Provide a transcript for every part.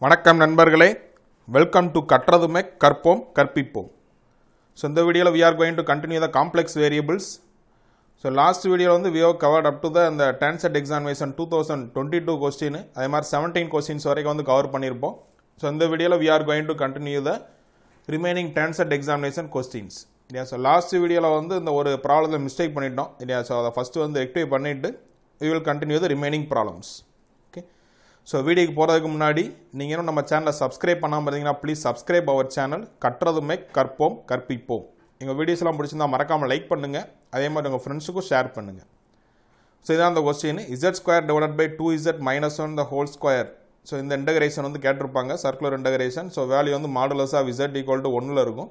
வணக்கம் நண்பர்களே, welcome to கற்றதுமே கற்போம் கற்பிப்போம். So இந்த வீடியோவில் we are going to continue the complex variables. So last video வந்து we have covered up to the அந்த TANCET examination 2022 question, அதே மாதிரி 17 questions வரைக்கும் வந்து கவர் பண்ணியிருப்போம். So இந்த வீடியோவில் we are going to continue the remaining TANCET examination questions. இல்லையா? ஸோ லாஸ்ட் வீடியோவில் வந்து இந்த ஒரு ப்ராப்ளத்தில் மிஸ்டேக் பண்ணிட்டோம் இல்லையா? ஸோ அதை ஃபஸ்ட்டு வந்து ரெக்டிஃபை பண்ணிவிட்டு we will continue the remaining problems. So வீடியோக்கு போகிறதுக்கு முன்னாடி நீங்கள் இன்னும் நம்ம சேனலை சப்ஸ்கிரைப் பண்ணாமல் இருந்தீங்கன்னா ப்ளீஸ் சப்ஸ்கிரைப் அவர் சேனல் கற்றதுமே கற்போம் கற்பிப்போம். எங்கள் வீடியோஸ்லாம் பிடிச்சிருந்தா மறக்காமல் லைக் பண்ணுங்கள், அதே மாதிரி உங்கள் ஃப்ரெண்ட்ஸுக்கும் ஷேர் பண்ணுங்கள். ஸோ இதான் அந்த question, z² divided by 2z minus 1 the whole square. So இந்த இன்டகிரேஷன் வந்து கேட்டிருப்பாங்க, சர்க்குலர் இன்டகிரேஷன். ஸோ வேல்யூ வந்து modulus of z equal to 1 இருக்கும்.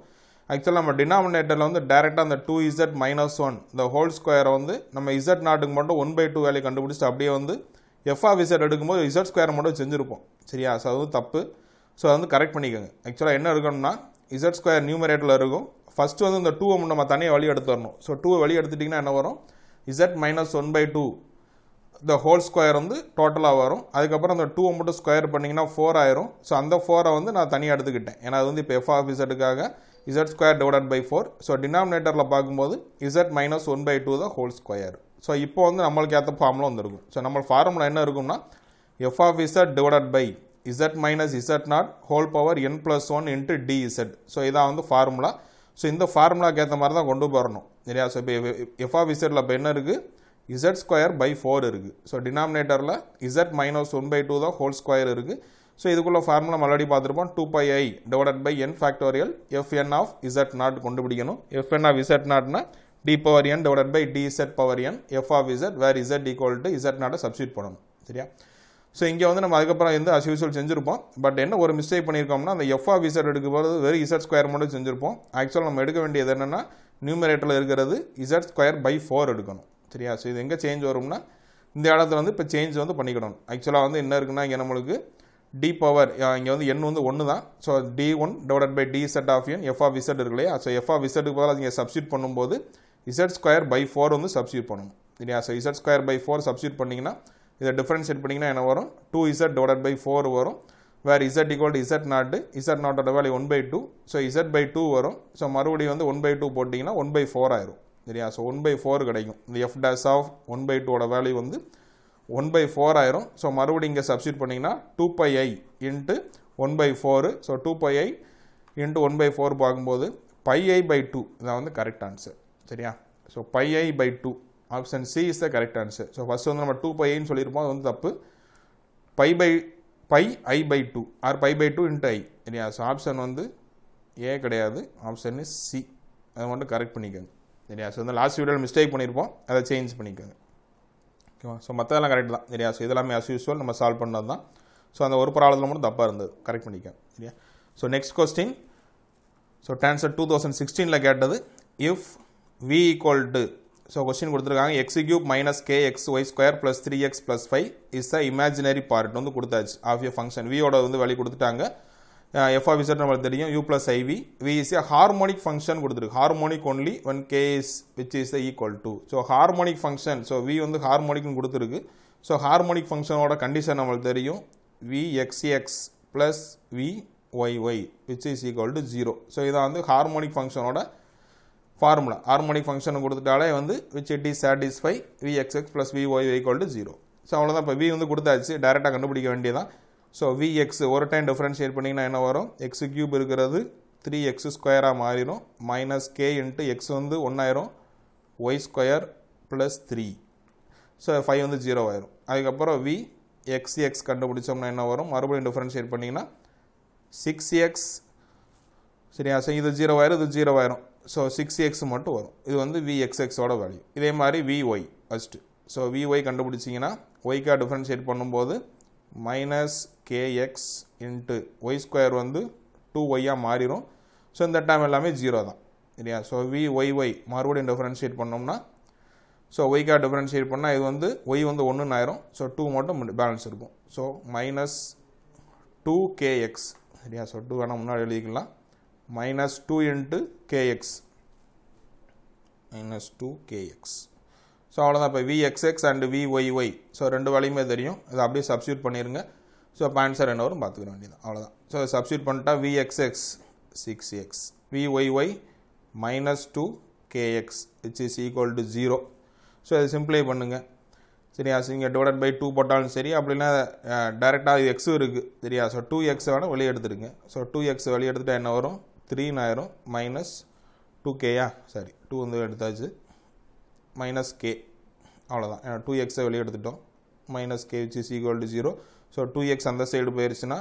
ஆக்சுவலாக நம்ம டினாமினேட்டரில் வந்து டேரெக்டாக அந்த 2z minus 1 the whole square வந்து நம்ம z நாட்டுக்கு மட்டும் 1/2 வேல்யூ கண்டுபிடிச்சிட்டு அப்படியே வந்து f of z எடுக்கும்போது z² மட்டும் செஞ்சுருப்போம். சரியா? ஸோ அது வந்து தப்பு. ஸோ அது வந்து கரெக்ட் பண்ணிக்கோங்க. ஆக்சுவலாக என்ன இருக்கணும்னா z² நியூமரேட்டரில் இருக்கும். ஃபஸ்ட்டு வந்து இந்த 2 நம்ம தனியாக வழி எடுத்து வரணும். ஸோ 2 வழி எடுத்துட்டிங்கன்னா என்ன வரும்? z minus 1/2 the whole square வந்து டோட்டலாக வரும். அதுக்கப்புறம் அந்த 2 மட்டும் ஸ்கொயர் பண்ணிங்கன்னா 4 ஆயிரும். ஸோ அந்த 4 வந்து நான் தனியாக எடுத்துக்கிட்டேன். ஏன்னா அது வந்து இப்போ f of zக்காக z² டிவைடட் பை 4. ஸோ டினாமினேட்டரில் பார்க்கும்போது z minus 1/2 the whole square. So இப்போ வந்து நம்மளுக்கு ஏற்ற ஃபார்முலா வந்துருக்கும். ஸோ நம்ம ஃபார்முலா என்ன இருக்கும்னா f of z divided by z minus z0 whole power n plus 1 into dz. So இதான் வந்து ஃபார்முலா. ஸோ இந்த ஃபார்முலாக்கு ஏற்ற மாதிரி தான் கொண்டு போகிறணும் சரியா? ஸோ இப்போ f of zல இப்போ என்ன இருக்குது? z² by 4 இருக்குது. ஸோ டினாமினேட்டரில் z minus 1/2 தான் ஹோல் ஸ்கொயர் இருக்குது. ஸோ இதுக்குள்ள ஃபார்முலா ஆல்ரெடி பார்த்துருப்போம். 2πi divided by n factorial fn of z0 கண்டுபிடிக்கணும். fn of z0னா d power n divided by dz power n f of z where z equal to z0 substitute பண்ணணும். சரியா? So இங்கே வந்து நம்ம அதுக்கப்புறம் வந்து as usual செஞ்சுருப்போம். பட் என்ன ஒரு மிஸ்டேக் பண்ணியிருக்கோம்னா அந்த f of z எடுக்கும்போது வெறும் z² மட்டும் செஞ்சுருப்போம். ஆக்சுவலாக நம்ம எடுக்க வேண்டியது என்னென்னா நியூமரேட்டரில் இருக்கிறது z² by 4 எடுக்கணும். சரியா? ஸோ இது எங்கே சேஞ்ச் வரும்னா இந்த இடத்துல வந்து இப்போ சேஞ்ச் வந்து பண்ணிக்கணும். ஆக்சுவலாக வந்து என்ன இருக்குன்னா இங்கே நம்மளுக்கு d பவர் இங்கே வந்து n வந்து 1 தான். So d1 divided by dz of n f of z இருக்கு இல்லையா? ஸோ f of zக்கு பதிலாக இங்கே சப்ஸ்டிட் பண்ணும்போது z² by 4 வந்து சப்ஸ்டிட் பண்ணணும். இல்லையா? ஸோ z² by 4 சப்ஸ்டிட் பண்ணிங்கன்னா இதை டிஃபரன்ஷியேட் பண்ணிங்கன்னா என்ன வரும்? 2z டிவைடட் பை 4 வரும். வேறு z equal to z0, z0 value 1/2. So z by 2 வரும். ஸோ மறுபடியும் வந்து 1/2 போட்டிங்கன்னா 1/4 ஆயிரும். சரியா? ஸோ 1/4 கிடைக்கும். இந்த f dash of 1/2 வேல்யூ வந்து 1/4 ஆயிரும். ஸோ மறுபடியும் இங்கே சப்ஸ்டிட் பண்ணிங்கன்னா 2πi into 1/4. So 2πi into 1/4 பார்க்கும்போது πi by 2 இதான் வந்து கரெக்ட் ஆன்சர். சரியா? So πi by 2 option C is the correct answer. So first வந்து நம்ம 2πiன்னு சொல்லியிருப்போம், அது வந்து தப்பு. πi i by 2 or πi by 2 into i. சரியா? ஸோ ஆப்ஷன் வந்து ஏ கிடையாது, ஆப்ஷன் சி. அதை மட்டும் கரெக்ட் பண்ணிக்கோங்க. சரியா? ஸோ இந்த லாஸ்ட் வீடியோவில் மிஸ்டேக் பண்ணியிருப்போம், அதை சேஞ்ச் பண்ணிக்கோங்க. ஓகேவா? ஸோ மற்றதெல்லாம் கரெக்ட் தான். சரியா? ஸோ இதெல்லாமே as usual நம்ம சால்வ் பண்ணது தான். ஸோ அந்த ஒரு ப்ராப்ளத்தில் மட்டும் தப்பாக இருந்தது, கரெக்ட் பண்ணிக்கோங்க. சரியா? So next question, so TANCET 2016 கேட்டது. If v equal to, so question கொடுத்துருக்காங்க x³ minus kxy² plus 3x plus 5 is a imaginary part வந்து கொடுத்தாச்சு ஆஃப் எ ஃபங்க்ஷன். வியோட வந்து வேல்யூ கொடுத்துட்டாங்க. f of z நம்மளுக்கு தெரியும், u plus iv. v is a harmonic function கொடுத்துருக்கு. harmonic only when k is which is the equal to. So harmonic function, so v வந்து ஹார்மோனிக்னு கொடுத்துருக்கு. So harmonic ஃபங்க்ஷனோட condition நம்மளுக்கு தெரியும், vxx plus vyy which is equal to 0. So இதான் வந்து harmonic ஃபங்க்ஷனோட formula. Harmonic function கொடுத்துட்டாலே வந்து which it is satisfy vxx plus vyy equal to 0. So அவ்வளோதான். இப்போ v வந்து கொடுத்தாச்சு, டேரெக்டாக கண்டுபிடிக்க வேண்டியதான். ஸோ vx ஒரு டைம் டிஃபரன்ஷியேட் பண்ணிங்கன்னா என்ன வரும்? x³ இருக்கிறது 3x² மாறிடும். மைனஸ் k இன்ட்டு x வந்து 1 ஆயிரும், y² ப்ளஸ் 3. ஸோ 5 வந்து 0 ஆயிரும். அதுக்கப்புறம் vxx கண்டுபிடிச்சோம்னா என்ன வரும்? மறுபடியும் டிஃபரன்ஷியேட் பண்ணிங்கன்னா 6x. சரியா? ஸோ இது 0 ஆயிரும், இது 0 ஆயிரும். ஸோ 6x மட்டும் வரும். இது வந்து vxxோட வேல்யூ. இதே மாதிரி vy ஃபஸ்ட்டு. ஸோ vy கண்டுபிடிச்சிங்கன்னா ஒய்க்காக டிஃபரன்ஷியேட் பண்ணும்போது மைனஸ் kx இன்ட்டு y² வந்து 2y மாறிடும். ஸோ இந்த டைம் எல்லாமே 0 தான். சரியா? ஸோ vyy மறுபடியும் டிஃபரன்ஷியேட் பண்ணோம்னா, ஸோ ஒய்க்காக டிஃபரன்ஷியேட் பண்ணால் இது வந்து y வந்து 1 ஆயிரும். ஸோ 2 மட்டும் பேலன்ஸ் இருக்கும். So minus 2kx. சரியா? ஸோ 2 வேணால் முன்னாடி எழுதிக்கலாம். minus 2 into kx minus 2kx. So அவ்வளோதான். இப்போ vxx and vyy ஸோ ரெண்டு வேலையுமே தெரியும், அதை அப்படியே சப்ஸ்டியூட் பண்ணிடுங்க. ஸோ அப்போ ஆன்சர் என்ன வரும் பார்த்துக்க வேண்டியது அவ்வளோதான். ஸோ சப்ஸ்டியூட் பண்ணிட்டா Vxx 6x, Vyy minus 2kx which is equal to 0. So அதை சிம்பிளை பண்ணுங்கள் சரியா. இங்கே டிவைட் பை 2 போட்டாலும் சரி, அப்படின்னா டைரெக்டாக இது எக்ஸும் இருக்குது சரியா. ஸோ 2x வேணால் வெளியே எடுத்துருங்க. ஸோ 2x வெளியே எடுத்துட்டா என்ன வரும், 3 ஆயிரும் மைனஸ் 2kயா, சரி 2 வந்து எடுத்தாச்சு மைனஸ் k அவ்வளோதான். ஏன்னா 2x வெளியே எடுத்துட்டோம் minus k which is equal to 0. So 2x அந்த சைடு போயிடுச்சுன்னா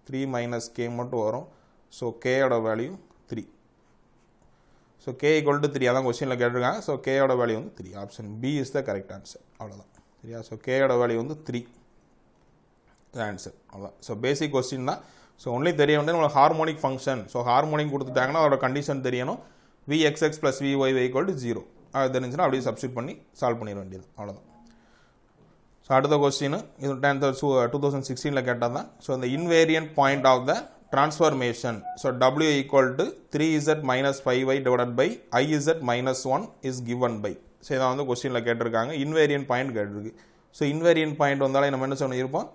3 மைனஸ் k மட்டும் வரும். ஸோ கேயோட value 3. So k equal to 3 அதான் கொஸ்டினில் கேட்டிருக்காங்க. ஸோ கேயோட வேல்யூ வந்து 3. Option B is the correct answer அவ்வளோதான் சரியா. ஸோ கேயோட வேல்யூ வந்து 3 ஆன்சர் அவ்வளோதான். ஸோ பேசிக் கொஸ்டின் தான். ஸோ ஒன்லி தெரிய வேண்டியது உங்களுக்கு ஹார்மோனிக் ஃபங்க்ஷன். ஸோ ஹார்மோனிக் கொடுத்துட்டாங்கன்னா அதோட கண்டிஷன் தெரியணும். Vxx + Vy equal to 0 அது தெரிஞ்சுன்னா அப்படியே சப்ஸ்டியூட் பண்ணி சால்வ் பண்ணிட வேண்டியது அவ்வளோதான். ஸோ அடுத்த கொஸ்டின் இது 2016 கேட்டால் தான். ஸோ இந்த invariant point of the transformation. So W equal to 3z minus 5y divided by iz minus 1 is given by. So இதான் வந்து கொஸ்டினில் கேட்டிருக்காங்க. இன்வேரியன்ட் பாயிண்ட் கேட்டிருக்கு. ஸோ இன்வேரியன்ட் பாயிண்ட் வந்தாலே நம்ம என்ன சொல்லியிருப்போம்,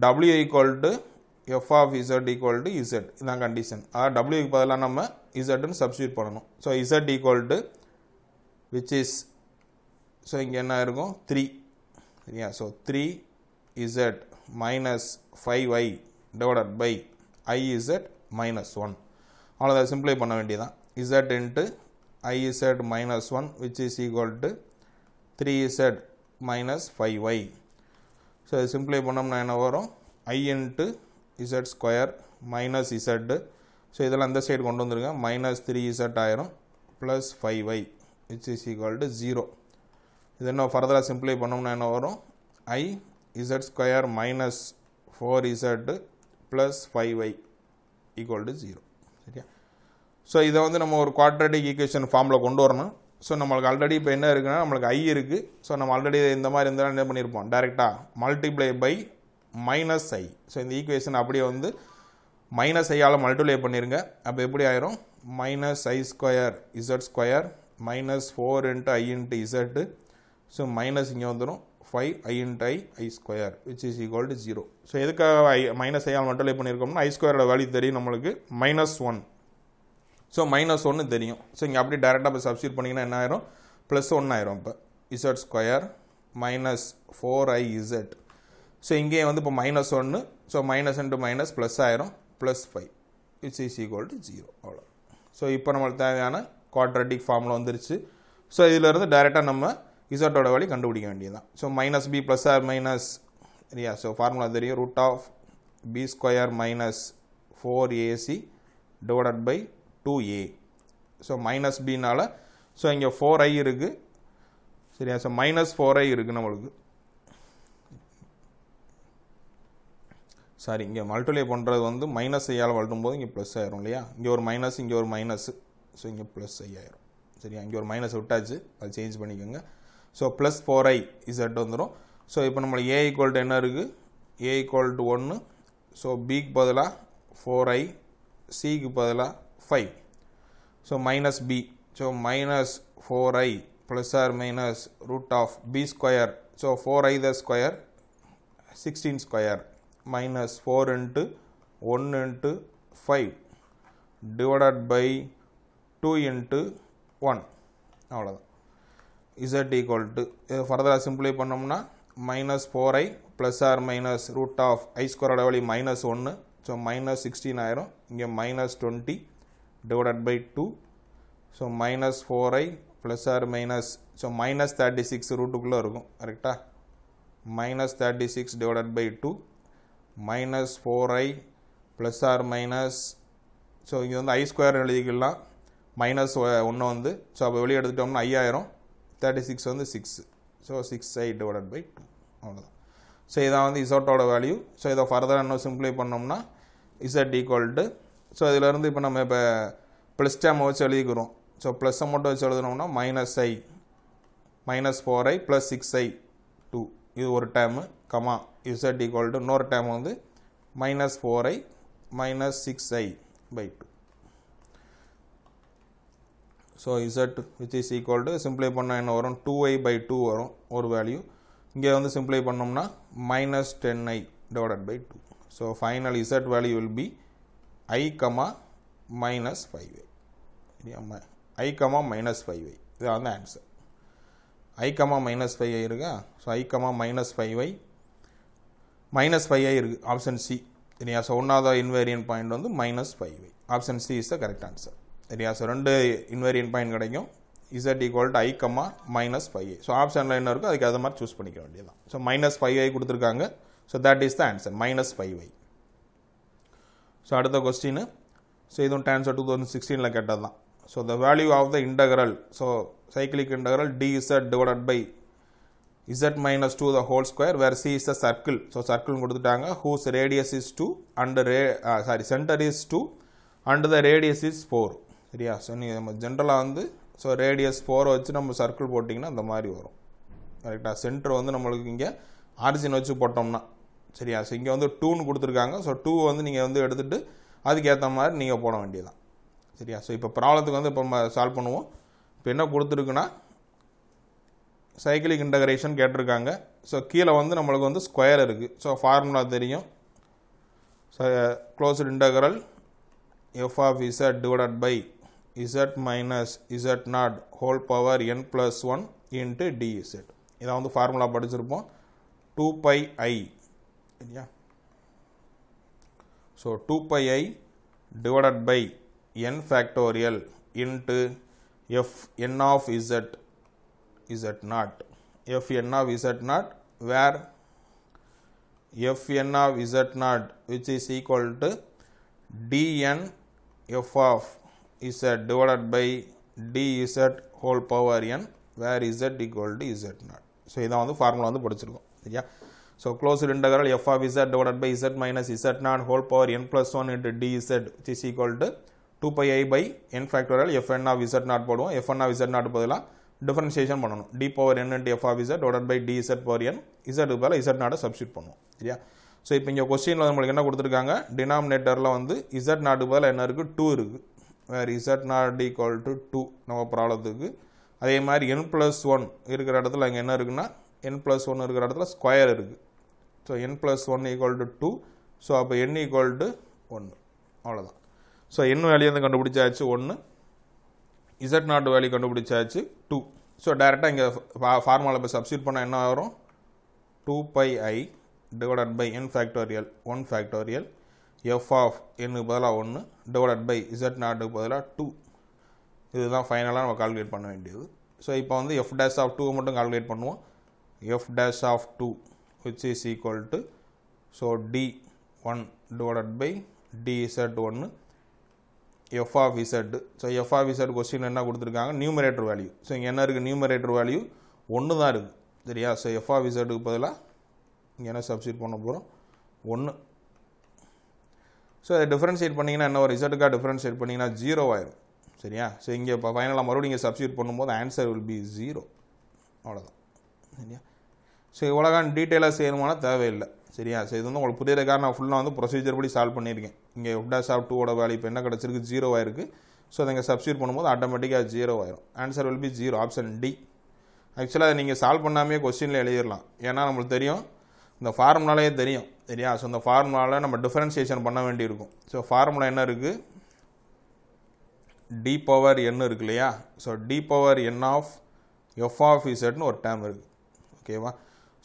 W equal to f of z equal to z இதான் கண்டிஷன். அதாவது டபிள்யூக்கு பதிலாக நம்ம zன்னு சப்ஸ்டியூட் பண்ணணும். So z equal to which is, so இங்கே என்ன இருக்கும் 3 சரியா. So 3z minus 5y divided by iz minus 1 அவ்வளோதான். சிம்பிளை பண்ண வேண்டியதான். z into iz minus 1 which is equal to 3z minus 5y. So இது சிம்பிளை பண்ணோம்னா என்ன வரும், I into z square minus z. So இதெல்லாம் அந்த சைடு கொண்டு வந்துருங்க, மைனஸ் 3z ஆயிரும் plus 5y which is equal to 0. இது என்ன ஃபர்தராக சிம்பிளை பண்ணோம்னா என்ன வரும், I z square minus 4z plus 5y equal to 0 சரியா. ஸோ இதை வந்து நம்ம ஒரு குவாட்ரேட்டிக் ஈக்குவேஷன் ஃபார்மில் கொண்டு வரணும். ஸோ நம்மளுக்கு ஆல்ரெடி இப்போ என்ன இருக்குன்னா, நம்மளுக்கு I இருக்குது. ஸோ நம்ம ஆல்ரெடி இந்த மாதிரி இருந்தாலும் என்ன பண்ணியிருப்போம், டேரெக்டாக multiply by minus I. So இந்த ஈக்குவேஷன் அப்படியே வந்து மைனஸ் ஐயால் மல்டிப்ளை பண்ணிடுங்க. அப்போ எப்படி ஆயிரும், minus I square z square minus 4 into I into z. So minus இங்கே வந்துடும் 5i into I ஸ்கொயர் which is equal to 0. So எதுக்காக மைனஸ் ஐயால் மல்டிப்ளை பண்ணியிருக்கோம்னா I ஸ்கொயரோட வேல்யூ தெரியும் நம்மளுக்கு மைனஸ் 1. ஸோ மைனஸ் 1 தெரியும். ஸோ இங்கே அப்படி டேரெக்டாக இப்போ சப்ஸ்டியூட் பண்ணிங்கன்னா என்ன ஆயிரும், ப்ளஸ் 1 ஆயிரும். இப்போ z square minus 4iz. So இங்கே வந்து இப்போ minus 1. So minus into minus plus ஆயிரும் plus 5 which is equal to 0 அவ்வளோ. ஸோ இப்போ நம்மளுக்கு தேவையான குவாட்ரேட்டிக் ஃபார்மில் வந்துருச்சு. ஸோ இதிலிருந்து டேரெக்டாக நம்ம இசட்டோட வேல்யூ கண்டுபிடிக்க வேண்டியதுதான். So minus b plus or minus சரியா. ஸோ ஃபார்முலா தெரியும், root of B square minus 4ac divided by 2a. So minus பினால் ஸோ இங்கே 4i இருக்குது சரியா. ஸோ மைனஸ் 4i இருக்குது நம்மளுக்கு. சாரி, இங்கே மல்டிப்ளை பண்ணுறது வந்து மைனஸ் ஐயால் வளட்டும் போது இங்கே ப்ளஸ் ஆயிரும் இல்லையா. இங்கே ஒரு மைனஸ் இங்கே ஒரு மைனஸ். ஸோ இங்கே ப்ளஸ் ஐ ஆயிரும் சரியா. இங்கே ஒரு மைனஸ் விட்டாச்சு, அது சேஞ்ச் பண்ணிக்கோங்க. ஸோ ப்ளஸ் 4i z வந்துடும். ஸோ இப்போ நம்மளுக்கு a ஈக்குவல் டு என்ன இருக்குது, a ஈக்குவல் டு 1. ஸோ பிக்கு பதிலாக 4i, சிக்கு பதிலாக 5. So minus B. So minus 4i plus or minus root of B square. So 4i the square 16 square minus 4 into 1 into 5 divided by 2 into 1 அவ்வளோதான். z equal to ஃபர்தராக simplify பண்ணோம்னா minus 4i plus or minus root of i ஸ்கொயரோட value minus 1. So minus 16 ஆயிரும். இங்கே minus 20 divided by 2. So minus 4i plus or minus, so minus 36 ரூட்டுக்குள்ளே இருக்கும் கரெக்டாக. Minus 36 divided by 2 minus 4i plus or minus, so இங்கே வந்து ஐ square எழுதிக்கலாம், minus 1 வந்து. ஸோ அப்போ வெளியே எடுத்துட்டோம்னா 5000, 36 வந்து 6. ஸோ 6i டிவைடட் பை 2 அவ்வளோதான். ஸோ இதான் வந்து இசட்டோட வேல்யூ. ஸோ இதை ஃபர்தராக இன்னும் சிம்பிளை பண்ணோம்னா z ஈக்குவல் டு, ஸோ இதிலேருந்து இப்போ நம்ம இப்போ ப்ளஸ் டேம் வச்சு எழுதிக்கிறோம். ஸோ ப்ளஸ்ஸை மட்டும் வச்சு எழுதுனோம்னா minus I minus 4i plus 6i 2 இது ஒரு term comma z equal to இன்னொரு டேம் வந்து minus 4i minus 6i by 2. So z which is equal to சிம்பிளை பண்ணால் என்ன வரும், 2i by 2 வரும் ஒரு வேல்யூ. இங்கே வந்து சிம்பிளை பண்ணோம்னா minus 10i divided by 2. So final z value will be I comma minus 5y. I comma minus 5y. This is the answer. I comma minus 5y irukka. So I comma minus 5y minus 5y irukku. Option C. So one of the invariant point on the minus 5y. Option C is the correct answer. So ரெண்டு invariant point கிடைக்கும். Z equal to I comma minus 5y. So option ல என்ன இருக்கோ அதுக்கு அத மாதிரி choose பண்ணிக்க வேண்டியதுதான். So minus 5y கொடுத்திருக்காங்க. So that is the answer, minus 5y. So அடுத்த question. So இதுவும் answer 2016 ல கேட்டதுதான். So the value of the integral, so cyclic integral dz divided by z minus 2 the whole square where c is the circle. So circle கொடுத்துட்டாங்க whose radius is 2 and center is 2 and the radius is 4. சரியா? So நீ நம்ம ஜெனரலா வந்து so radius 4 வச்சு நம்ம circle போட்டிங்கன்னா அந்த மாதிரி வரும். கரெக்ட்டா? சென்டர் வந்து நம்மளுக்கு இங்க ஆரிஜின் வச்சு போட்டோம்னா சரியா? So இங்க வந்து 2 னு கொடுத்திருக்காங்க. So 2 வந்து நீங்க வந்து எடுத்துட்டு அதுக்கு ஏத்த மாதிரி நீங்க போட வேண்டியதுதான். சரியா? So இப்போ ப்ராப்ளத்துக்கு வந்து இப்போ நம்ம சால்வ் பண்ணுவோம். இப்போ என்ன கொடுத்திருக்குனா சைக்கிளிக் இன்டகிரேஷன் கேட்டிருக்காங்க. So கீழ வந்து நமக்கு வந்து ஸ்கொயர் இருக்கு. So ஃபார்முலா தெரியும். So closed integral f of z divided by z minus z naught whole power n plus 1 into dz. இத வந்து ஃபார்முலா படிச்சிருப்போம். 2 pi I. சரியா? So 2 pi I divided by n factorial into f n of z naught. F n of z naught where f n of z naught which is equal to dn f of z divided by dz whole power n where z equal to z naught. So இத வந்து formula வந்து படிச்சிருக்கோம். சரியா? So closed integral f of z divided by z minus z naught whole power n plus 1 into dz which is equal to 2 pi I by n factorial fn of z naught போடுவோம். fn of z naught பதிலா differentiation பண்ணனும். d power n into f of z divided by dz power n z க்கு பதிலா z naught substitute பண்ணுவோம். சரியா? So இப்போ இங்க क्वेश्चनல நமக்கு என்ன கொடுத்திருக்காங்க? டினாமினேட்டர்ல வந்து z naught க்கு பதிலா என்ன இருக்கு? 2 இருக்கு. where z naught equal to 2 நம்ம ப்ராப்ளத்துக்கு. அதே மாதிரி n plus 1 இருக்கிற இடத்துல அங்க என்ன இருக்குன்னா n plus 1 இருக்கிற இடத்துல ஸ்கொயர் இருக்கு. So n plus 1 equal to 2. So அப்ப n equal to 1. அவ்வளவுதான். So n வேல்யூ வந்து கண்டுபிடிச்சாச்சு 1. z naught வேல்யூ கண்டுபிடிச்சாச்சு 2. So டைரக்டா இங்க ஃபார்முலால போய் சப்ஸ்டிட்யூட் பண்ணா என்ன வரும்? 2 pi I divided by n factorial 1 factorial f of n க்கு பதிலா 1 divided by z naught க்கு பதிலா 2. இதுதான் ஃபைனலா நம்ம கால்குலேட் பண்ண வேண்டியது. So இப்போ வந்து f dash of 2 மட்டும் கால்குலேட் பண்ணுவோம். f dash of 2 which is equal to so d1 divided by dz1 f of z. So f of z question என்ன கொடுத்திருக்காங்க? Numerator value. So இங்க என்ன இருக்கு? நியூமரேட்டர் வேல்யூ 1 தான் இருக்கு. சரியா? So f of z க்கு பதிலா இங்க என்ன சப்ஸ்டிட்யூட் பண்ண போறோம்? 1. So இத டிஃபரன்ஷியேட் பண்ணீங்கன்னா என்ன ஒரு z க்கு டிஃபரன்ஷியேட் பண்ணீங்கன்னா 0 ஆயிடும். சரியா? So இங்க ஃபைனலா மறுபடியும் இங்க சப்ஸ்டிட்யூட் பண்ணும்போது ஆன்சர் will be 0. அவ்வளவுதான். சரியா? So இவ்வளவுதான் டீடைலா செய்யணும்னா தேவையில்லை. சரியா? So இது வந்து உங்களுக்கு புரியறதுக்காக நான் ஃபுல்லா வந்து ப்ரொசீஜர் படி சால்வ் பண்ணிருக்கேன். இங்க f dash of 2 ஓட வேல்யூ இப்போ என்ன கிடைச்சிருக்கு? 0 ஆயிருக்கு. So இங்க சப்ஸ்டிட்யூட் பண்ணும்போது ஆட்டோமேட்டிக்கா 0 ஆயிடும். Answer will be 0. Option D. ஆக்சுவலா நீங்க சால்வ் பண்ணாமே क्वेश्चनல எழுதிரலாம். ஏன்னா நமக்கு தெரியும் இந்த ஃபார்முலாலே தெரியும். சரியா? So இந்த ஃபார்முலால நம்ம டிஃபரன்ஷியேஷன் பண்ண வேண்டியிருக்கும். So ஃபார்முலா என்ன இருக்கு? d power n இருக்கு இல்லையா? So d power n of f of z னு ஒரு டேர்ம் இருக்கு. ஓகேவா?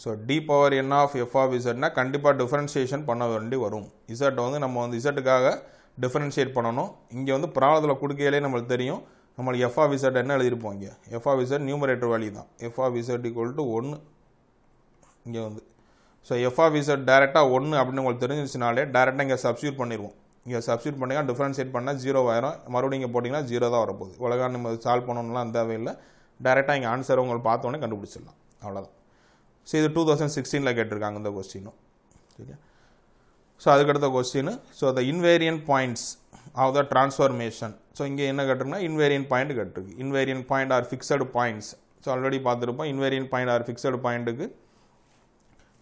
So d power n of f of z னா கண்டிப்பா டிஃபரன்ஷியேஷன் பண்ண வேண்டி வரும். z வந்து நம்ம வந்து z க்காக டிஃபரன்ஷியேட் பண்ணனும். இங்க வந்து ப்ராப்ளத்துல கொடுக்கையிலே நமக்கு தெரியும். நம்ம f of z என்ன எழுதி இருப்போம் இங்க? f of z numerator value தான். f of z equal to 1 இங்க வந்து. So f of z டைரக்ட்டா 1 அப்படினு உங்களுக்கு தெரிஞ்சிருச்சுனாலே டைரக்ட்டா இங்க சப்ஸ்டிட்யூட் பண்ணிடுவோம். இங்க சப்ஸ்டிட்யூட் பண்ணீங்க டிஃபரன்ஷியேட் பண்ணா 0 ஆயிரும். மறுபடியும் இங்க போடினா 0 தான் வர போகுது. உலகா நம்ம சால்வ் பண்ணனும்லாம் தேவையில்லை. டைரக்ட்டா இங்க ஆன்சர் உங்களுக்கு பார்த்த உடனே கண்டுபிடிச்சிடலாம். அவ்வளவுதான். So இது 2016 ல கேட்டிருக்காங்க இந்த क्वेश्चन. சரியா? So அதுக்கு அடுத்த question. So the invariant points of the transformation. So இங்க என்ன கேட்டிருக்குனா invariant point கேட்டிருக்கு. invariant point are fixed points. So already பார்த்திருப்போம். invariant point are fixed point க்கு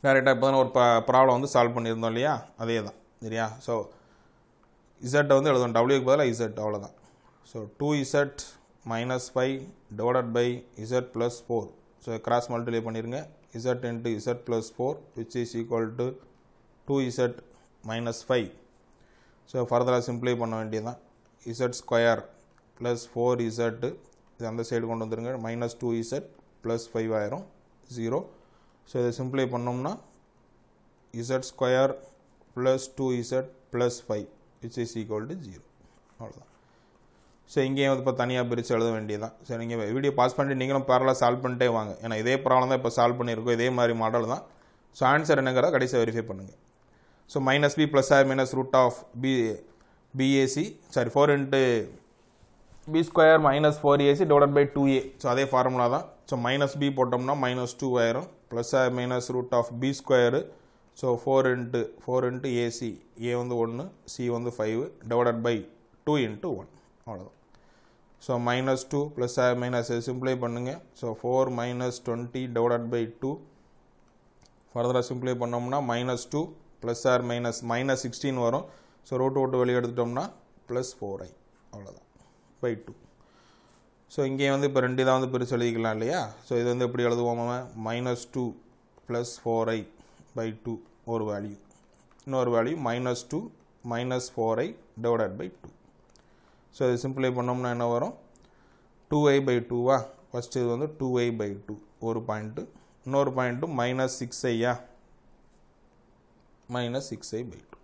டைரக்ட்டா இப்பதான் ஒரு ப்ராப்ளம் வந்து சால்வ் பண்ணிருந்தோம் இல்லையா? அதேதான். சரியா? So z வந்து எழுதணும். w க்கு பதிலா z அவ்வளவுதான். So 2z minus 5 divided by z plus 4. So cross multiply பண்ணிருங்க. z into z plus 4 which is equal to 2z minus 5. So further simplify பண்ண வேண்டியதுதான். Z square plus 4Z இது அந்த சைடு கொண்டு வந்துருங்க minus 2Z plus 5 ஆயிரும் 0. So இதை simplify பண்ணோம்னா Z square plus 2Z plus 5 which is equal to 0. அவ்வளவுதான். ஸோ இங்கேயும் வந்து இப்போ தனியாக பிரித்து எழுத வேண்டியதான். சரி, நீங்கள் வீடியோ பாஸ் பண்ணிட்டு நீங்களும் பேரலாக சால்வ் பண்ணிட்டே வாங்க. ஏன்னா இதே ப்ராப்ளம் தான் இப்போ சால்வ் பண்ணியிருக்கோம், இதே மாதிரி மாடல் தான். ஸோ ஆன்சர் என்னங்கிறத கடைசியாக வெரிஃபை பண்ணுங்கள். So minus b plus or minus root of b a c 4 into b square minus 4AC divide by 2A. So அதே ஃபார்முலா தான். ஸோ மைனஸ் பி போட்டோம்னா மைனஸ் 2 ஆயிரும், plus or minus root of b square. So 4 into a c, a வந்து 1, C வந்து 5 divide by 2 into 1. அவ்வளோதான். So minus 2 plus or minus simplify பண்ணுங்க. So 4 minus 20 divide by 2. ஃபர்தராக simplify பண்ணோம்னா minus 2 plus or minus 16 வரும். So root வெளியே எடுத்துட்டோம்னா plus 4i. அவ்வளோதான் பை 2. ஸோ இங்கே வந்து இப்போ 2 தான் வந்து பிரித்து எழுதிக்கலாம் இல்லையா. ஸோ இது வந்து எப்படி எழுதுவோம், மைனஸ் 2 ப்ளஸ் 4i பை 2 ஒரு வேல்யூ, இன்னொரு value minus 2 minus 4i divide by 2. So இது சிம்பிளை பண்ணோம்னா என்ன வரும், 2i பை 2வா. ஃபஸ்ட்டு இது வந்து 2i பை 2 ஒரு பாயிண்ட்டு, இன்னொரு point minus 6i minus 6i by 2.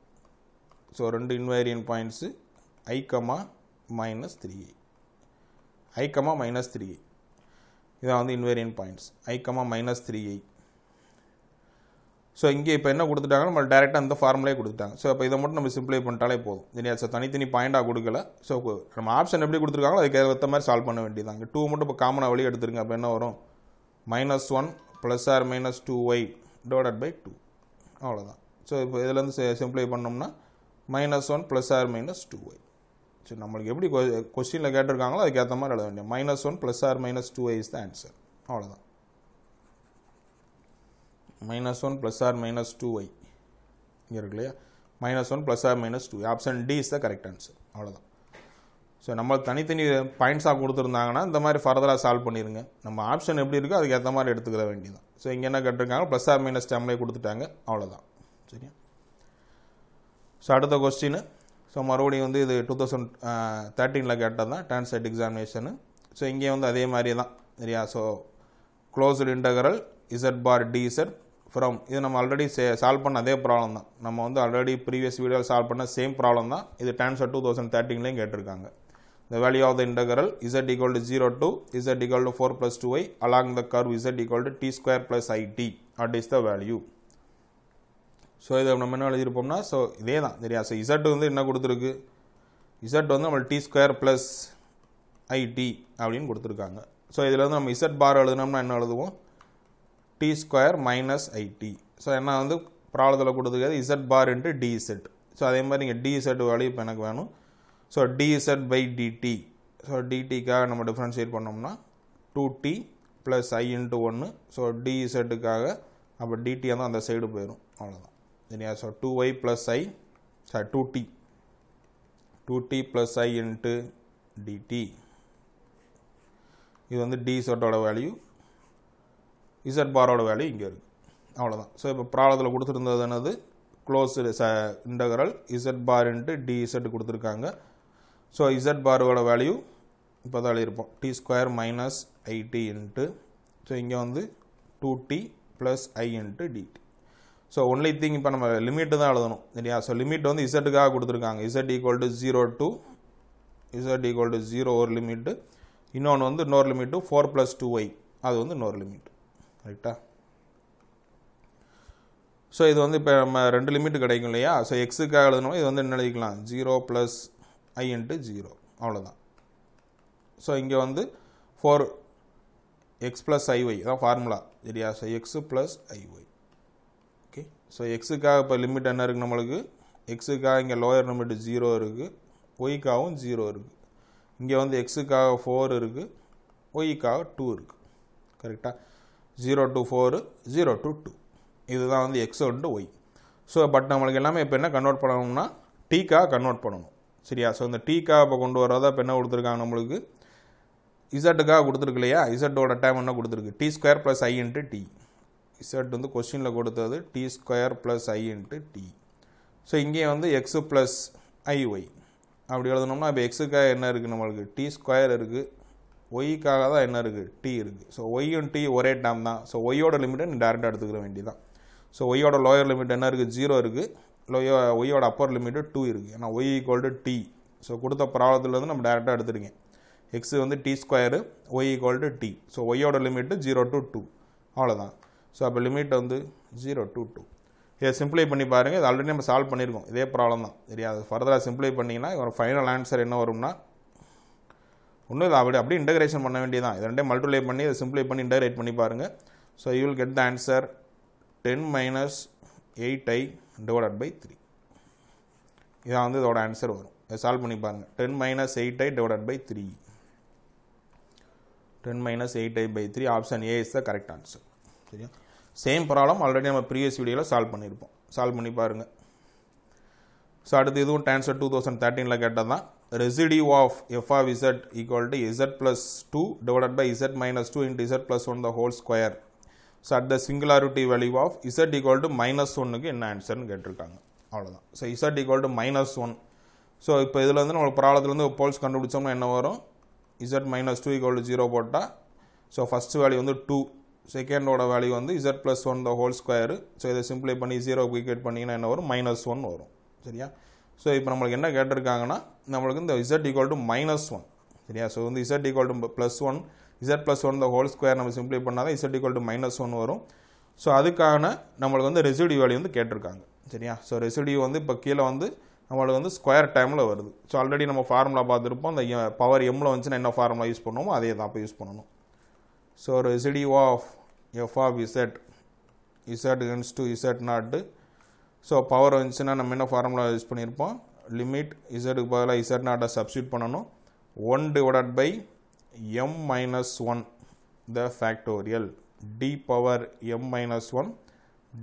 So ரெண்டு invariant points i, minus 3i, i, minus 3i. இதான் வந்து invariant points i, minus 3i. So இங்கே இப்போ என்ன கொடுத்துட்டாங்க, நம்ம டேரெக்டாக அந்த ஃபார்முலே கொடுத்துட்டாங்க. ஸோ அப்போ இதை மட்டும் நம்ம சிம்பிளை பண்ணிட்டாலே போதும் இல்லையா. ஸோ தனித்தனி பாயிண்டாக கொடுக்கல. ஸோ நம்ம ஆப்ஷன் எப்படி கொடுத்துருக்காங்களோ அதுக்கு ஏற்ற மாதிரி சால்வ் பண்ண வேண்டியதாங்க. 2 மட்டும் இப்போ காமனாக வெளியே எடுத்துருங்க. அப்போ என்ன வரும், minus 1 plus or minus 2y divide by 2. அவ்வளோதான். ஸோ இப்போ இதுலேருந்து சிம்பிளை பண்ணோம்னா minus 1 plus or minus 2y. So நம்மளுக்கு எப்படி கொஸ்டினில் கேட்டிருக்காங்களோ அதுக்கேற்ற மாதிரி எழுத வேண்டிய minus 1 plus or minus 2y is the answer. அவ்வளோதான். Minus 1 plus or minus 2y இங்கே இருக்கு இல்லையா. Minus 1 plus or minus 2, option D is the correct answer. அவ்வளோதான். ஸோ நம்ம தனித்தனி பாயிண்ட்ஸாக கொடுத்துருந்தாங்கன்னா இந்த மாதிரி ஃபர்தராக சால்வ் பண்ணிடுங்க. நம்ம ஆப்ஷன் எப்படி இருக்கோ அதுக்கு ஏற்ற மாதிரி எடுத்துக்கிற வேண்டியதான். ஸோ இங்கே என்ன கேட்டிருக்காங்க, ப்ளஸ் ஆர் மைனஸ் டேர்ம்லேயே கொடுத்துட்டாங்க. அவ்வளோதான். சரியா. ஸோ அடுத்த கொஸ்டின். ஸோ மறுபடியும் வந்து இது 2013 கேட்டது தான் டான்செட் எக்ஸாமினேஷனு. ஸோ இங்கே வந்து அதே மாதிரி தான் சரியா. So closed integral z bar dz from, இது நம்ம ஆல்ரெடி சால்வ் பண்ண அதே ப்ராப்ளம் தான். நம்ம வந்து ஆல்ரெடி ப்ரீவியஸ் வீடியோவில் சால்வ் பண்ண சேம் ப்ராப்ளம் தான். இது டான்செட் 2013 கேட்டிருக்காங்க. The value of the integral z equal to 0 to z equal to 4 plus 2y along the curve z equal to t square plus it. That is the value. So இதை நம்ம என்ன எழுதியிருப்போம்னா, so இதே தான் சரியா. So Z வந்து என்ன கொடுத்துருக்கு, Z வந்து நம்ம டி ஸ்கொயர் ப்ளஸ் ஐடி அப்படின்னு கொடுத்துருக்காங்க. ஸோ இதில் வந்து நம்ம இசட் பார் எழுதுனோம்னா என்ன எழுதுவோம், t square minus i t. So என்ன வந்து ப்ராப்ளத்தில் கொடுத்துருக்காது z bar into d z. So அதே மாதிரி இங்கே டிஇசட் வேல்யூ இப்போ எனக்கு வேணும். So dz by dt. So dtக்காக நம்ம டிஃப்ரென்ஷியேட் பண்ணோம்னா 2t plus i into 1. So dzக்காக அப்போ dt வந்து அந்த சைடு போயிடும். அவ்வளோதான் சரியா. So 2y plus i, sorry 2t plus i into dt. இது வந்து dzோட வேல்யூ, z பாரோட வேல்யூ இங்கே இருக்குது. அவ்வளோதான். ஸோ இப்போ ப்ராப்ளத்தில் கொடுத்துருந்தது என்னது, closed integral z bar into dz கொடுத்துருக்காங்க. ஸோ z பாரோட வேல்யூ இப்போ தான் எழுதியிருப்போம், t square minus i t into, so இங்கே வந்து 2t plus i into d t. So only thing இப்போ நம்ம லிமிட்டு தான் எழுதணும் சரியா. ஸோ லிமிட் வந்து இசட்டுக்காக கொடுத்துருக்காங்க. z equal to 0 to z equal to 0 ஒரு லிமிட்டு, இன்னொன்று வந்து இன்னொரு லிமிட்டு 4 ப்ளஸ் 2y அது வந்து இன்னொரு லிமிட் ரைட்டா. ஸோ இது வந்து இப்போ நம்ம ரெண்டு லிமிட் கிடைக்கும் இல்லையா. ஸோ எக்ஸுக்காக எழுதணும், இது வந்து என்ன எழுதிக்கலாம் 0 ப்ளஸ் i இன்ட்டு 0. அவ்வளோதான். ஸோ இங்கே வந்து 4x ப்ளஸ் ஐஒய் தான் ஃபார்முலா சரியா. So x plus i y. Okay. So எக்ஸுக்காக இப்போ லிமிட் என்ன இருக்குது நம்மளுக்கு, எக்ஸுக்காக இங்கே லோயர் லிமிட் 0 இருக்குது, ஒய்க்காகவும் 0 இருக்குது. இங்கே வந்து எக்ஸுக்காக 4 இருக்குது, ஒய்க்காக 2 இருக்குது கரெக்டாக. 0 to 4, 0 to 2. இதுதான் வந்து X into Y. So but நம்மளுக்கு எல்லாமே இப்போ என்ன கன்வெர்ட் பண்ணணும்னா டீக்காக கன்வெர்ட் பண்ணணும் சரியா. ஸோ இந்த டீக்காக இப்போ கொண்டு வரதா இப்போ என்ன கொடுத்துருக்காங்க நம்மளுக்கு, இசட்டுக்காக கொடுத்துருக்கு இல்லையா. இசட்டோட டைம் என்ன கொடுத்துருக்கு, D square plus i into D. Z வந்து கொஸ்டினில் கொடுத்தது D square plus i into D. So இங்கே வந்து எக்ஸு ப்ளஸ் ஐஒய் அப்படி எழுதணும்னா இப்போ எக்ஸுக்காக என்ன இருக்குது நம்மளுக்கு டி ஸ்கொயர் இருக்குது, ஒய்க்காக தான் என்ன இருக்குது டி இருக்குது. ஸோ ஒய்யும் டி ஒரே டேம் தான். ஸோ ஒய்யோட லிமிட்டை நீ டேரெக்டாக எடுத்துக்கிற வேண்டியதான். ஸோ ஒய்யோட லோயர் லிமிட் என்ன இருக்குது 0 இருக்குது, ஒய்யோட அப்பர் லிமிட்டு 2 இருக்குது. ஏன்னா Y equal to T. So கொடுத்த ப்ராப்ளத்துலேருந்து நம்ம டேரெக்டாக எடுத்துருக்கேன். எக்ஸு வந்து T square, Y equal to T. So ஒய்யோட லிமிட்டு 0 to 2 அவ்வளோதான். ஸோ அப்போ லிமிட் வந்து 0 to 2. இதை சிம்பிளை பண்ணி பாருங்கள். இது ஆல்ரெடி நம்ம சால்வ் பண்ணியிருக்கோம், இதே ப்ராப்ளம் தான் சரியா. அது ஃபர்தராக சிம்பிளை பண்ணிங்கன்னா ஒரு ஃபைனல் ஆன்சர் என்ன வரும்னா ஒன்றும் இது அப்படியே இன்டகிரேஷன் பண்ண வேண்டியதான். இது ரெண்டே மல்டிப்ளை பண்ணி இதை சிம்பிளை பண்ணி இன்டகிரேட் பண்ணி பாருங்கள். So you will get the answer 10 - 8i divided by 3. இதான் வந்து இதோட ஆன்சர் வரும். இதை சால்வ் பண்ணி பாருங்கள். 10 - 8i divided by 3. 10 - 8i by 3 option A is the correct answer சரியா. சேம் ப்ராப்ளம் ஆல்ரெடி நம்ம ப்ரீவியஸ் வீடியோவில் சால்வ் பண்ணியிருப்போம். சால்வ் பண்ணி பாருங்கள். ஸோ அடுத்து இதுவும் டான்சர் 2013 கேட்டது தான். Residue of F of Z equal to Z plus 2 divided by Z minus 2 into Z plus 1 the whole square. So at the singularity value of Z equal to -1க்கு என்ன ஆன்சர்னு கேட்டிருக்காங்க. அவ்வளோதான். So Z equal to -1. So இப்போ இதில் வந்து நம்ம ப்ராப்ளத்துலேருந்து poles கண்டுபிடிச்சோம்னா என்ன வரும், இசட் -2 ஈக்குவல் டு 0 போட்டால் ஸோ ஃபஸ்ட் வேல்யூ வந்து 2, செகண்டோட வேல்யூ வந்து Z plus 1 the whole square. So இதை சிம்பிளை பண்ணி 0 ஈக்குவேட் பண்ணிங்கன்னா என்ன வரும் -1 வரும் சரியா. ஸோ இப்போ நம்மளுக்கு என்ன கேட்டிருக்காங்கன்னா நம்மளுக்கு இந்த இசட் ஈக்குவல் டு -1 சரியா. ஸோ வந்து Z equal to +1, Z plus 1 the whole square நம்ம சிம்பிளை பண்ணால் தான் இசட் ஈக்குவல் டு -1 வரும். ஸோ அதுக்கான நம்மளுக்கு வந்து ரெசிடியூ வேல்யூ வந்து கேட்டிருக்காங்க சரியா. ஸோ ரெசிடியூ வந்து இப்போ கீழே வந்து நம்மளுக்கு வந்து ஸ்கொயர் டைமில் வருது. ஸோ ஆல்ரெடி நம்ம ஃபார்முலா பார்த்துருப்போம். அந்த பவர் எம்மில் வந்துச்சுன்னா என்ன ஃபார்முலா யூஸ் பண்ணுவோமோ அதே தான் இப்போ யூஸ் பண்ணணும். So residue of F of Z, Z ends to Z naught. So power வந்துச்சுன்னா நம்ம என்ன ஃபார்முலா யூஸ் பண்ணியிருப்போம், லிமிட் இசட்டுக்கு பதிலாக இசட் நாட்டை சப்ஸ்டியூட் பண்ணணும். 1 divided by m-1 the factorial d power m-1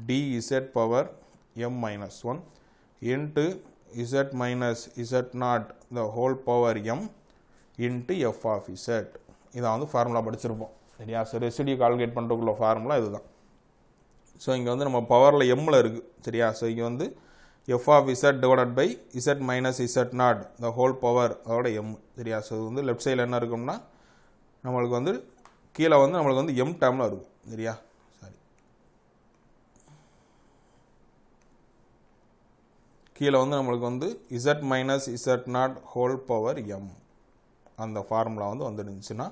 dz power m-1 into z minus z naught the whole power m into f of z. இதான் வந்து ஃபார்முலா படிச்சிருப்போம் சரியா. ஸோ ரெசிடியூ கால்குலேட் பண்ணுறதுக்குள்ள ஃபார்முலா இதுதான். So இங்கே வந்து நம்ம பவரில் எம்மில் இருக்குது சரியா. ஸோ இங்கே வந்து F of Z divided by Z minus Z naught the whole power அதோட எம் சரியா. ஸோ இது வந்து லெஃப்ட் சைடில் என்ன இருக்கும்னா நம்மளுக்கு வந்து கீழே வந்து நம்மளுக்கு வந்து எம் டேர்மில் இருக்கும் சரியா. சாரி, கீழே வந்து நம்மளுக்கு வந்து Z minus Z naught whole power M அந்த ஃபார்முலா வந்து வந்துருந்துச்சுன்னா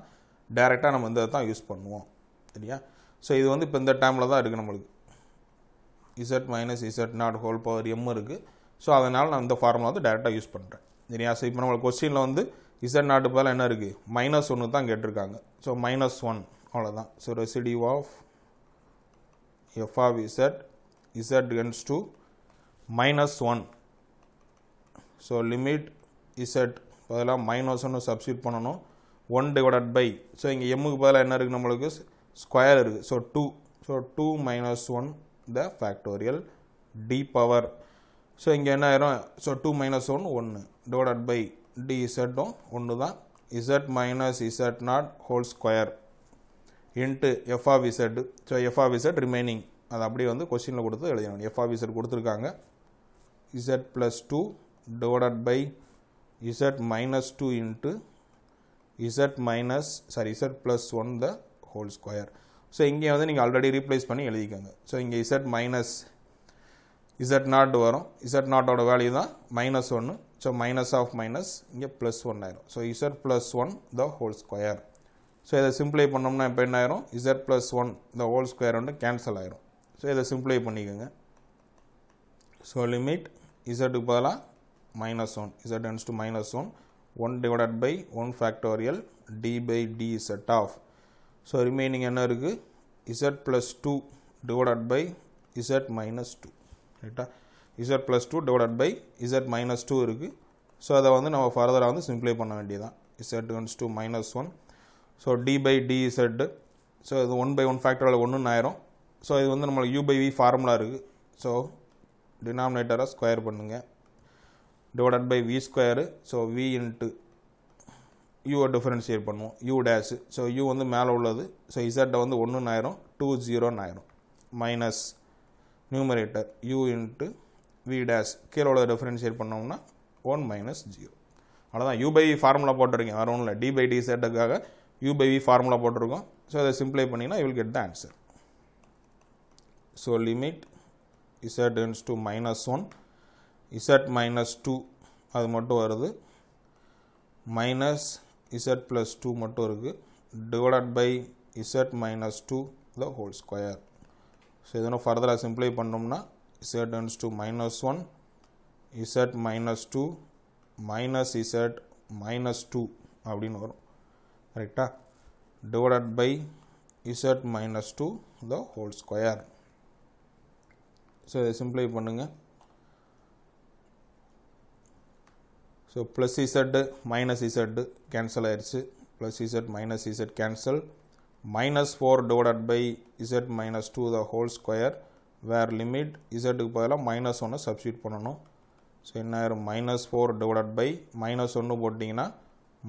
டைரெக்டாக நம்ம இந்த தான் யூஸ் பண்ணுவோம் சரியா. ஸோ இது வந்து இப்போ இந்த டேர்மில் தான் இருக்குது நம்மளுக்கு Z minus Z naught whole power M இருக்குது. ஸோ அதனால் நான் இந்த ஃபார்முலா வந்து டேரெக்டாக யூஸ் பண்ணுறேன் சரியா. ஸோ இப்போ நம்மளுக்கு கொஸ்டினில் வந்து இசட் நாட்டு பதில் என்ன இருக்குது -1 தான் கேட்டிருக்காங்க. ஸோ -1 அவ்வளோதான். So residue of F of Z ends to -1. So limit Z பதிலாக -1 சப்ஸ்டியூட் பண்ணணும். 1 divided by, ஸோ இங்கே எம்முக்கு பதிலாக என்ன இருக்குது நம்மளுக்கு ஸ்கொயர் இருக்குது. So 2, so 2 - 1 the factorial D power. So இங்கே என்ன ஆயிரும், ஸோ 2 - 1 1 டிவைடட் பை டி இசட்டும் 1 தான், Z minus Z naught whole square into F of Z. So F of Z remaining அது அப்படியே வந்து கொஸ்டினில் கொடுத்து எழுதணும். எஃப் ஆஃப் இசட் கொடுத்துருக்காங்க Z plus 2 divided by Z minus 2 into Z plus 1 the whole square. So இங்கே வந்து நீங்கள் ஆல்ரெடி ரீப்ளேஸ் பண்ணி எழுதிக்கோங்க. ஸோ இங்கே இசட் மைனஸ் இசட் நாட் வரும், இசட் நாட்டோட வேல்யூ தான் -1. ஸோ மைனஸ் ஆஃப் மைனஸ் இங்கே +1 ஆயிரும். So Z plus 1 the whole square. So இதை சிம்பிளை பண்ணோம்னா இப்போ என்ன ஆயிரும், Z plus 1 the whole square வந்து கேன்சல் ஆயிரும். ஸோ இதை சிம்பிளை பண்ணிக்கோங்க. ஸோ லிமிட் இசட்டுக்கு பதிலாக -1, Z ends to -1, 1 divided by 1 factorial d by d set of. So remaining என்ன இருக்குது, Z plus 2 divided by Z minus 2 ரைட்டா. Z plus 2 divided by Z minus 2 இருக்குது. ஸோ அதை வந்து நம்ம ஃபர்தராக வந்து சிம்பிளை பண்ண வேண்டியதான். Z ends to -1. So D by D Z, so இது 1 by 1 ஃபேக்டரில் 1 ஆயிரும். ஸோ இது வந்து நம்மளுக்கு u by v ஃபார்முலா இருக்குது. ஸோ டினாமினேட்டரை ஸ்கொயர் பண்ணுங்கள், divided by v square. So v into யூவை டிஃபரன்ஷியேட் பண்ணுவோம், u டேஷ். ஸோ u வந்து மேலே உள்ளது. ஸோ இசட்டை வந்து 1 ஆயிரும், 2 0 ஆயிரும். Minus numerator u into v dash கீழே உள்ள டிஃபரன்ஷியேட் பண்ணோம்னா 1 minus 0. அவ்வளோதான் u by v ஃபார்முலா போட்டிருக்கேன், வேறு ஒன்றும் இல்லை. d by dzக்காக u by v formula போட்டிருக்கோம். ஸோ அதை சிம்ப்ளை பண்ணிங்கன்னா you will get the answer. So limit z tends to minus 1, z minus 2 அது மட்டும் வருது, minus z plus 2 மட்டும் இருக்குது, divided by z minus 2 the whole square. So இதனை ஃபர்தராக சிம்ப்ளை பண்ணோம்னா z tends to minus 1, z minus 2 minus z minus 2 அப்படின்னு வரும். கரெக்டா? divided by z minus 2 the whole square. So இதை சிம்ப்ளை பண்ணுங்க. So plus z minus z cancel ஆயிடுச்சு, plus z minus z cancel, minus 4 divided by z minus 2 the whole square, where limit zக்கு பதிலாக minus 1 substitute பண்ணணும். So என்ன ஆயிரும், minus 4 divided by minus 1 போட்டிங்கன்னா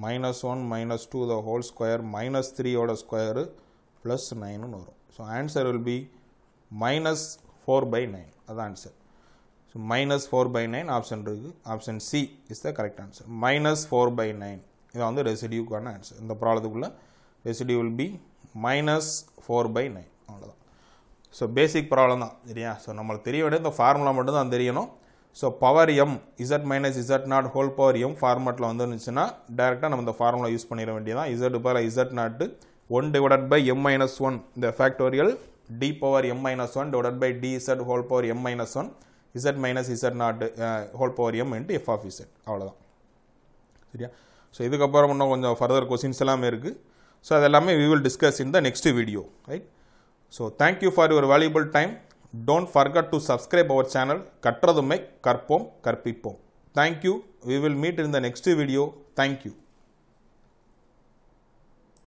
minus 1 minus 2 the whole square minus 3 ஓட square plus 9 வரும். So answer will be minus 4 by 9. அதுதான் answer. So minus 4 by 9 option இருக்குது, option C is the correct answer. minus 4 by 9 இது வந்து ரெசிடியூக்கான answer. இந்த ப்ராப்ளத்துக்குள்ள residue will be minus 4 by 9. அவ்வளோதான். ஸோ பேசிக் ப்ராப்ளம் தான், சரியா? ஸோ நம்மளுக்கு தெரிய வேண்டிய இந்த ஃபார்முலா மட்டும் தான் தெரியணும். So power M z minus z naught whole power M ஃபார்மேட்டில் வந்துருந்துச்சுன்னா டேரெக்டாக நம்ம இந்த ஃபார்முலா யூஸ் பண்ணிட வேண்டியதான். z பவர் z நாட்டு 1 டிவைடட் பை m மைனஸ் 1 இந்த factorial d power m minus 1 divided by dz whole power m minus 1 z minus z naught whole power m into f of z. அவ்வளோதான், சரியா? So இதுக்கப்புறம் இன்னும் கொஞ்சம் further questions எல்லாமே இருக்குது. So அது எல்லாமே we will discuss in the next video, right? So thank you for your valuable time. Don't forget to subscribe our channel கற்றதுமை கற்போம் கற்பிப்போம். Thank you. We will meet in the next video. Thank you.